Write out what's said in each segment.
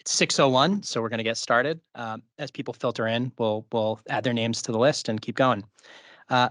It's 6:01, so we're going to get started. As people filter in, we'll add their names to the list and keep going. My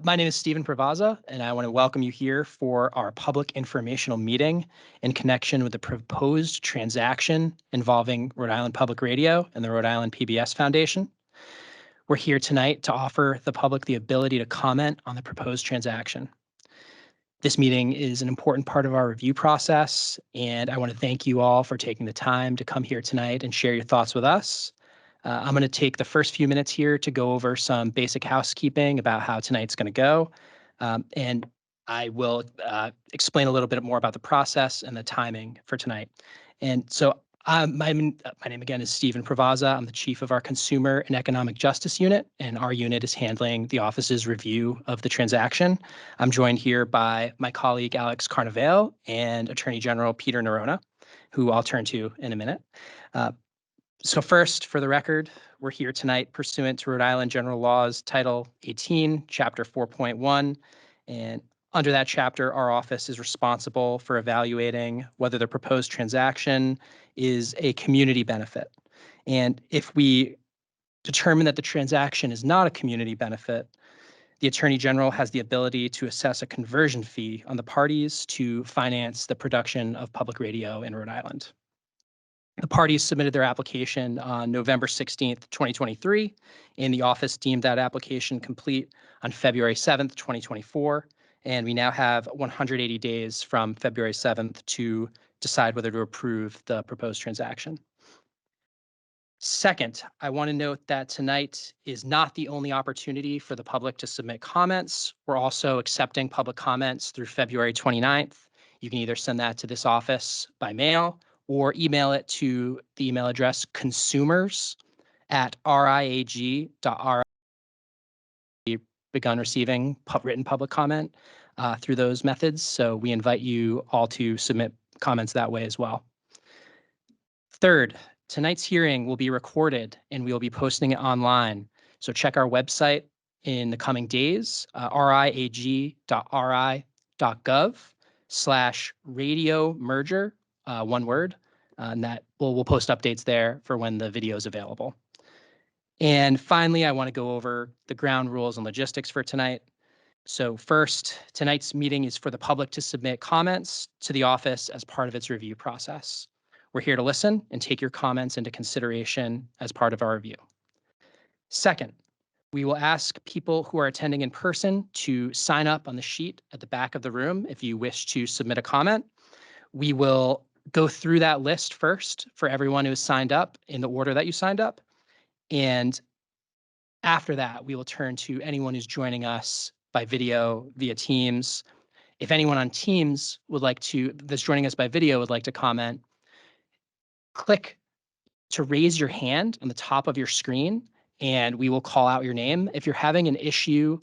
name is Stephen Pravaza, and I want to welcome you here for our public informational meeting in connection with the proposed transaction involving Rhode Island Public Radio and the Rhode Island PBS Foundation. We're here tonight to offer the public the ability to comment on the proposed transaction. This meeting is an important part of our review process, and I want to thank you all for taking the time to come here tonight and share your thoughts with us. I'm going to take the first few minutes here to go over some basic housekeeping about how tonight's going to go, and I will explain a little bit more about the process and the timing for tonight. And so my name again is Stephen Pravaza. I'm the chief of our Consumer and Economic Justice Unit, and our unit is handling the office's review of the transaction. I'm joined here by my colleague Alex Carnevale and Attorney General Peter Nerona, who I'll turn to in a minute. So first, for the record, we're here tonight pursuant to Rhode Island General Laws Title 18, Chapter 4.1, and under that chapter, our office is responsible for evaluating whether the proposed transaction is a community benefit. And if we determine that the transaction is not a community benefit, the Attorney General has the ability to assess a conversion fee on the parties to finance the production of public radio in Rhode Island. The parties submitted their application on November 16th, 2023, and the office deemed that application complete on February 7th, 2024. And we now have 180 days from February 7th to decide whether to approve the proposed transaction. Second, I want to note that tonight is not the only opportunity for the public to submit comments. We're also accepting public comments through February 29th. You can either send that to this office by mail or email it to the email address consumers@riag.ri. Begun receiving written public comment through those methods. So we invite you all to submit comments that way as well. Third, tonight's hearing will be recorded and we will be posting it online. So check our website in the coming days, riag.ri.gov/radio merger, one word, and that we'll post updates there for when the video is available. And finally, I want to go over the ground rules and logistics for tonight. So first, tonight's meeting is for the public to submit comments to the office as part of its review process. We're here to listen and take your comments into consideration as part of our review. Second, we will ask people who are attending in person to sign up on the sheet at the back of the room if you wish to submit a comment. We will go through that list first for everyone who has signed up in the order that you signed up. And after that, we will turn to anyone who's joining us by video via Teams. If anyone on Teams that's joining us by video would like to comment, click to raise your hand on the top of your screen and we will call out your name. If you're having an issue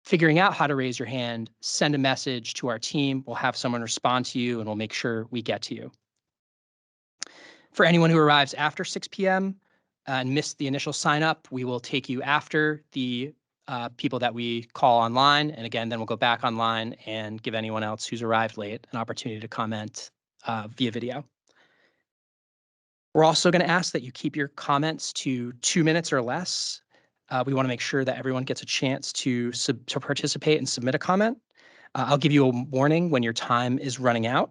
figuring out how to raise your hand, send a message to our team. We'll have someone respond to you and we'll make sure we get to you. For anyone who arrives after 6 p.m., and missed the initial sign up, we will take you after the people that we call online. And again, then we'll go back online and give anyone else who's arrived late an opportunity to comment via video. We're also going to ask that you keep your comments to 2 minutes or less. We want to make sure that everyone gets a chance to participate and submit a comment. I'll give you a warning when your time is running out.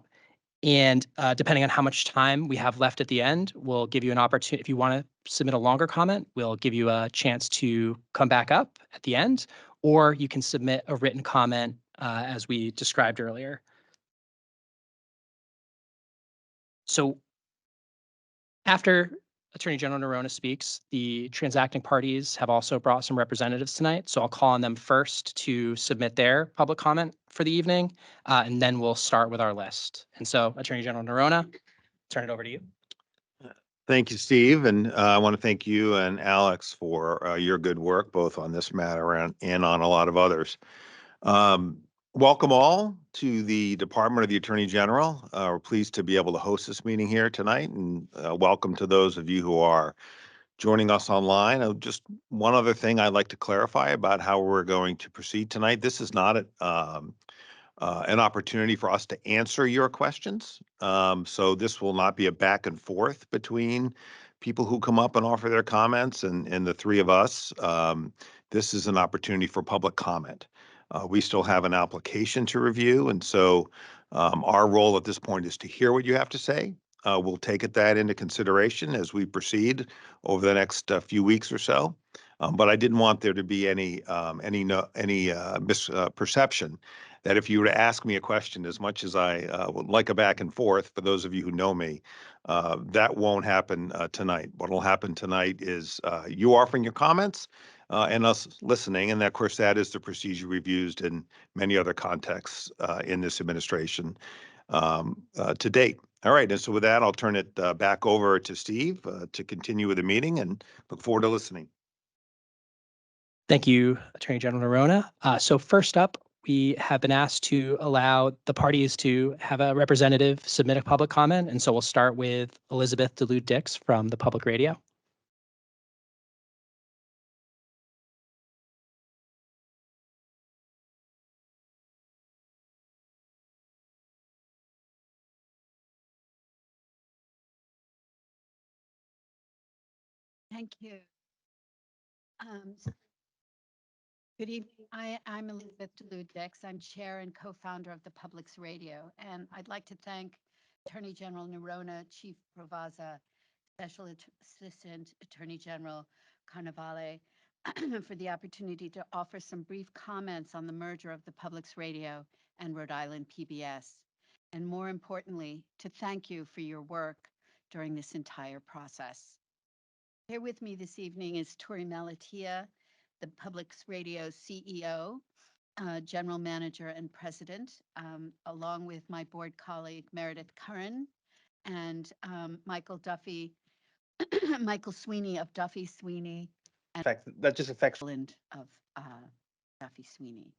And depending on how much time we have left at the end, we'll give you an opportunity. If you want to submit a longer comment, we'll give you a chance to come back up at the end, or you can submit a written comment as we described earlier. So after Attorney General Nerona speaks, the transacting parties have also brought some representatives tonight. So I'll call on them first to submit their public comment for the evening, and then we'll start with our list. And so Attorney General Nerona, turn it over to you. Thank you, Steve. And I want to thank you and Alex for your good work, both on this matter and on a lot of others. Welcome all to the Department of the Attorney General. We're pleased to be able to host this meeting here tonight, and welcome to those of you who are joining us online. Just one other thing I'd like to clarify about how we're going to proceed tonight. This is not an opportunity for us to answer your questions. So this will not be a back and forth between people who come up and offer their comments and the three of us. This is an opportunity for public comment. We still have an application to review, and so our role at this point is to hear what you have to say. We'll take that into consideration as we proceed over the next few weeks or so. But I didn't want there to be any misperception that if you were to ask me a question, as much as I would like a back and forth, for those of you who know me, that won't happen tonight. What will happen tonight is you offering your comments and us listening. And of course, that is the procedure we've used in many other contexts in this administration to date. All right. And so with that, I'll turn it back over to Steve to continue with the meeting and look forward to listening. Thank you, Attorney General Nerona. So first up, we have been asked to allow the parties to have a representative submit a public comment. And so we'll start with Elizabeth DeLude-Dix from the Public Radio. Thank you. Good evening. I'm Elizabeth DeLude-Dix. I'm chair and co-founder of the Public's Radio, and I'd like to thank Attorney General Nerona, Chief Provaza, Special Assistant Attorney General Carnevale for the opportunity to offer some brief comments on the merger of the Public's Radio and Rhode Island PBS, and more importantly, to thank you for your work during this entire process. Here with me this evening is Tori Malatia, the Public's Radio CEO, General Manager and President, along with my board colleague Meredith Curran and Michael Duffy, Michael Sweeney of Duffy Sweeney, and That just affects Roland of Duffy Sweeney.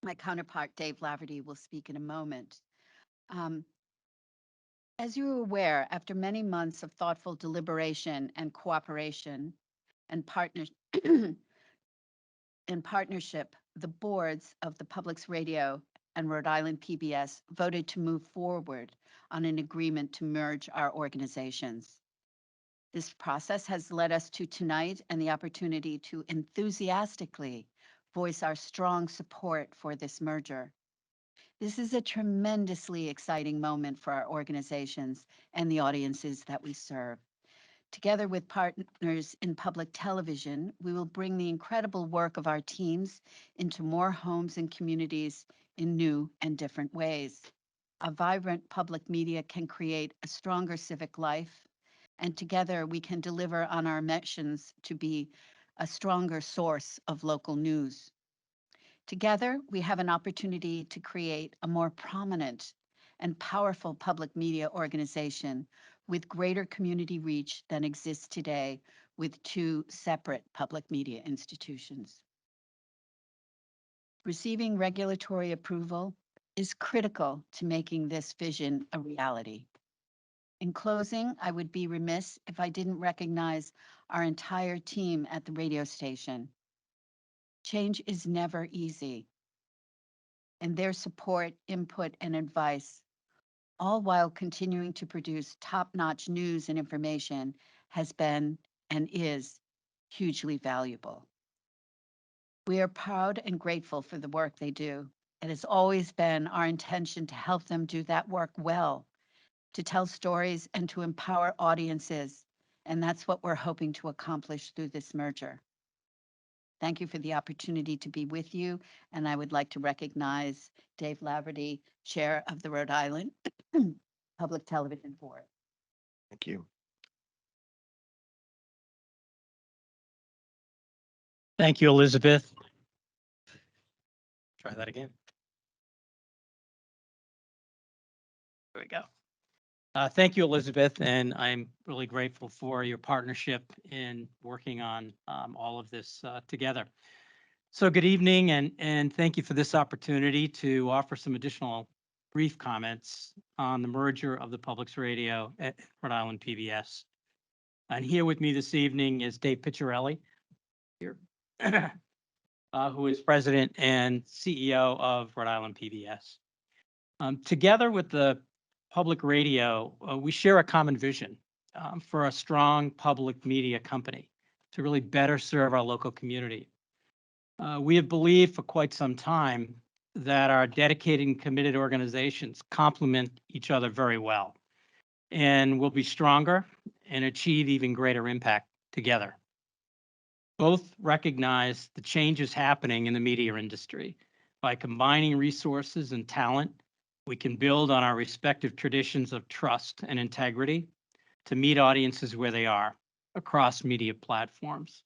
My counterpart Dave Laverty will speak in a moment. As you are aware, after many months of thoughtful deliberation and cooperation and partnership, the boards of the Public's Radio and Rhode Island PBS voted to move forward on an agreement to merge our organizations. This process has led us to tonight and the opportunity to enthusiastically voice our strong support for this merger. This is a tremendously exciting moment for our organizations and the audiences that we serve. Together with partners in public television, we will bring the incredible work of our teams into more homes and communities in new and different ways. A vibrant public media can create a stronger civic life, and together we can deliver on our missions to be a stronger source of local news. Together, we have an opportunity to create a more prominent and powerful public media organization with greater community reach than exists today with two separate public media institutions. Receiving regulatory approval is critical to making this vision a reality. In closing, I would be remiss if I didn't recognize our entire team at the radio station. Change is never easy, and their support, input, and advice, all while continuing to produce top-notch news and information, has been and is hugely valuable. We are proud and grateful for the work they do. It has always been our intention to help them do that work well, to tell stories and to empower audiences, and that's what we're hoping to accomplish through this merger. Thank you for the opportunity to be with you, and I would like to recognize Dave Laverty, Chair of the Rhode Island Public Television Board. Thank you. Thank you, Elizabeth. Try that again. There we go. Thank you, Elizabeth, and I'm really grateful for your partnership in working on all of this together. So good evening, and thank you for this opportunity to offer some additional brief comments on the merger of the Public's Radio at Rhode Island PBS. And here with me this evening is Dave Picciarelli here. who is president and CEO of Rhode Island PBS. Together with the public radio, we share a common vision for a strong public media company to really better serve our local community. We have believed for quite some time that our dedicated and committed organizations complement each other very well and will be stronger and achieve even greater impact together. Both recognize the changes happening in the media industry. By combining resources and talent, we can build on our respective traditions of trust and integrity to meet audiences where they are across media platforms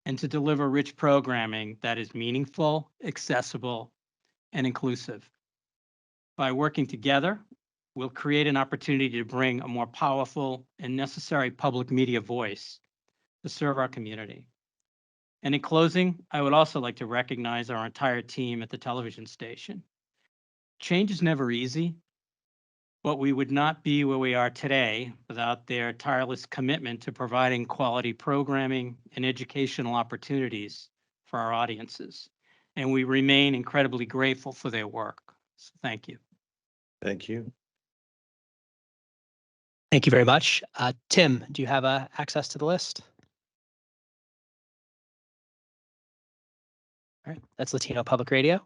and to deliver rich programming that is meaningful, accessible, and inclusive. By working together, we'll create an opportunity to bring a more powerful and necessary public media voice to serve our community. And in closing, I would also like to recognize our entire team at the television station. Change is never easy, but we would not be where we are today without their tireless commitment to providing quality programming and educational opportunities for our audiences. And we remain incredibly grateful for their work. So thank you. Thank you. Thank you very much. Tim, do you have access to the list? All right, that's Latino Public Radio.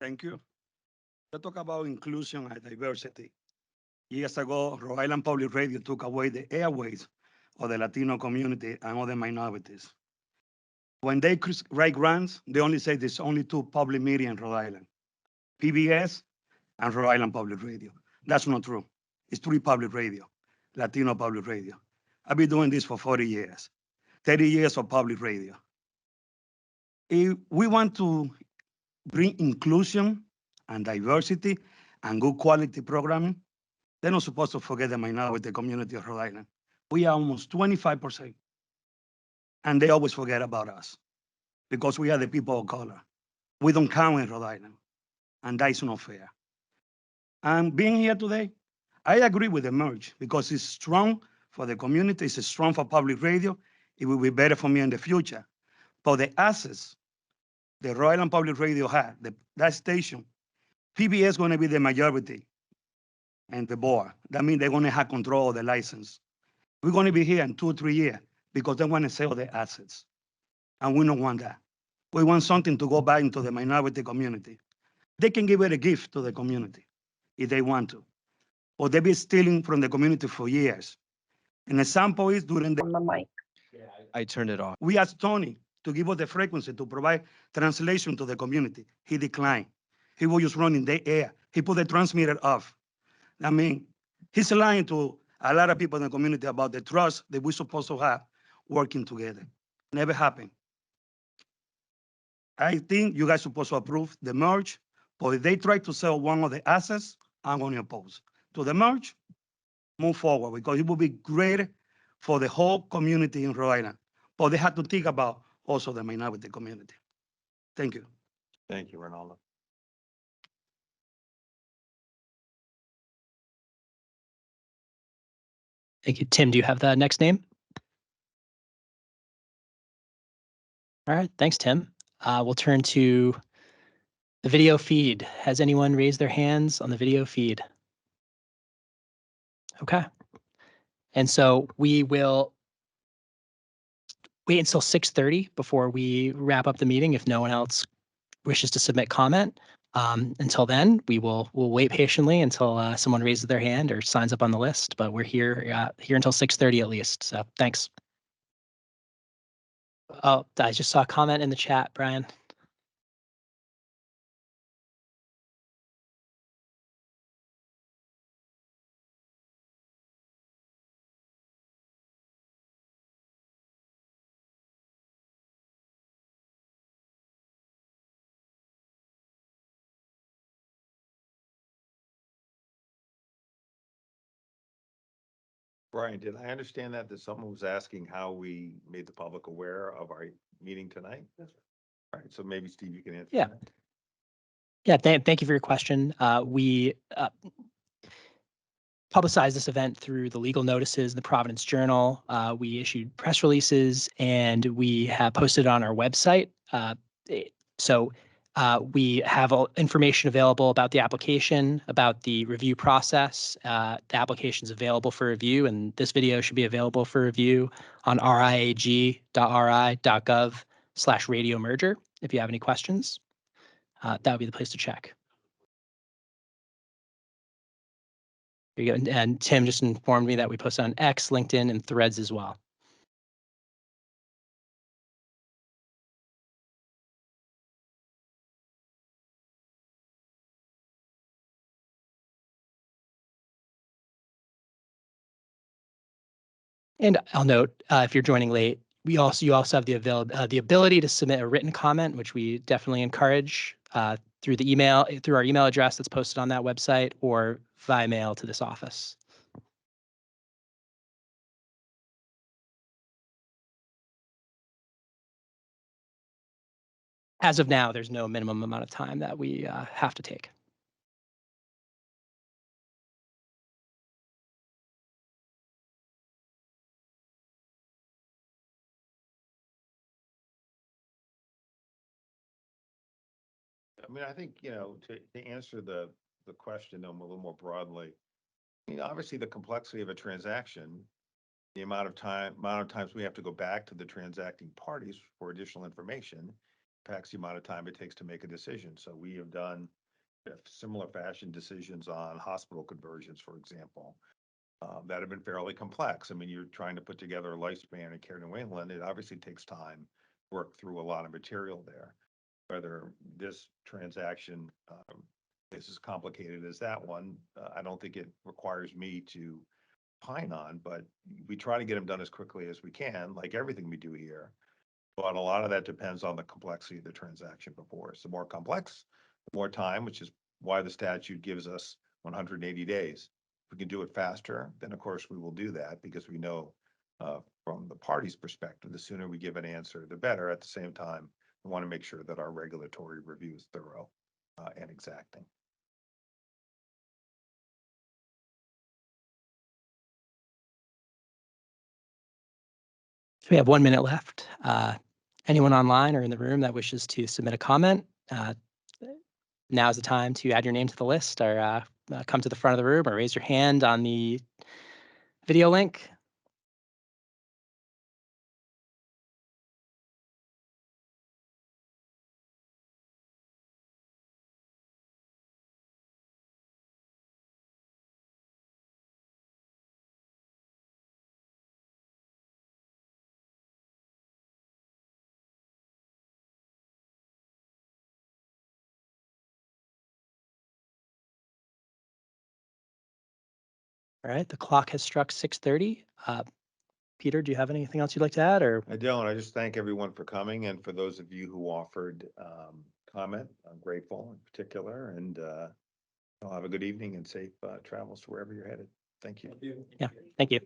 Thank you. Let's talk about inclusion and diversity. Years ago, Rhode Island Public Radio took away the airways of the Latino community and other minorities. When they write grants, they only say there's only two public media in Rhode Island, PBS and Rhode Island Public Radio. That's not true. It's three public radio, Latino public radio. I've been doing this for 40 years, 30 years of public radio. If we want to bring inclusion and diversity and good quality programming, they're not supposed to forget the minority community of Rhode Island. We are almost 25%. And they always forget about us because we are the people of color. We don't count in Rhode Island. And that is not fair. And being here today, I agree with the merge because it's strong for the community, it's strong for public radio. It will be better for me in the future. But the assets the Rhode Island Public Radio had, that station, PBS is going to be the majority and the board. That means they're going to have control of the license. We're going to be here in 2 or 3 years because they want to sell their assets. And we don't want that. We want something to go back into the minority community. They can give it a gift to the community if they want to. Or they've been stealing from the community for years. An example is during the mic. I turned it off. we asked Tony to give us the frequency to provide translation to the community. He declined. He was just running the air. He put the transmitter off. I mean, he's lying to a lot of people in the community about the trust that we're supposed to have working together. Never happened. I think you guys are supposed to approve the merge, but if they try to sell one of the assets, I'm going to oppose. To the merge, move forward because it will be great for the whole community in Rhode Island. But they have to think about also the minority community. Thank you. Thank you, Ronaldo. Thank you. Tim, do you have the next name? All right, thanks, Tim. We'll turn to the video feed. Has anyone raised their hands on the video feed? Okay. And so we will wait until 6:30 before we wrap up the meeting if no one else wishes to submit comment. Until then, we'll wait patiently until someone raises their hand or signs up on the list, but we're here until 6:30 at least, so thanks. Oh, I just saw a comment in the chat, Brian. Brian, did I understand that someone was asking how we made the public aware of our meeting tonight? Yes, sir. All right, so maybe Steve, you can answer. Yeah. that. Yeah, thank you for your question. publicized this event through the legal notices, the Providence Journal. We issued press releases, and we have posted on our website. So we have information available about the application, about the review process. The application is available for review, and this video should be available for review on riag.ri.gov/radio merger. If you have any questions, that would be the place to check. There you go. And Tim just informed me that we posted on X, LinkedIn, and Threads as well. And I'll note, if you're joining late, you also have the ability to submit a written comment, which we definitely encourage through our email address that's posted on that website, or via mail to this office. As of now, there's no minimum amount of time that we have to take. I mean, I think, to answer the question a little more broadly, I mean, obviously the complexity of a transaction, the amount of times we have to go back to the transacting parties for additional information impacts the amount of time it takes to make a decision. So we have done similar fashion decisions on hospital conversions, for example, that have been fairly complex. I mean, you're trying to put together a lifespan in Care New England. It obviously takes time, work through a lot of material there. Whether this transaction is as complicated as that one, I don't think it requires me to pine on, but we try to get them done as quickly as we can, like everything we do here. But a lot of that depends on the complexity of the transaction before us. The more complex, the more time, which is why the statute gives us 180 days. If we can do it faster, then of course we will do that, because we know from the party's perspective, the sooner we give an answer, the better. At the same time, we want to make sure that our regulatory review is thorough and exacting. So we have 1 minute left. Anyone online or in the room that wishes to submit a comment, now's the time to add your name to the list, or come to the front of the room, or raise your hand on the video link. All right, the clock has struck 6:30. Peter, do you have anything else you'd like to add, or? I don't. I just thank everyone for coming, and for those of you who offered comment, I'm grateful in particular, and I'll have a good evening and safe travels to wherever you're headed. Thank you. Yeah, thank you.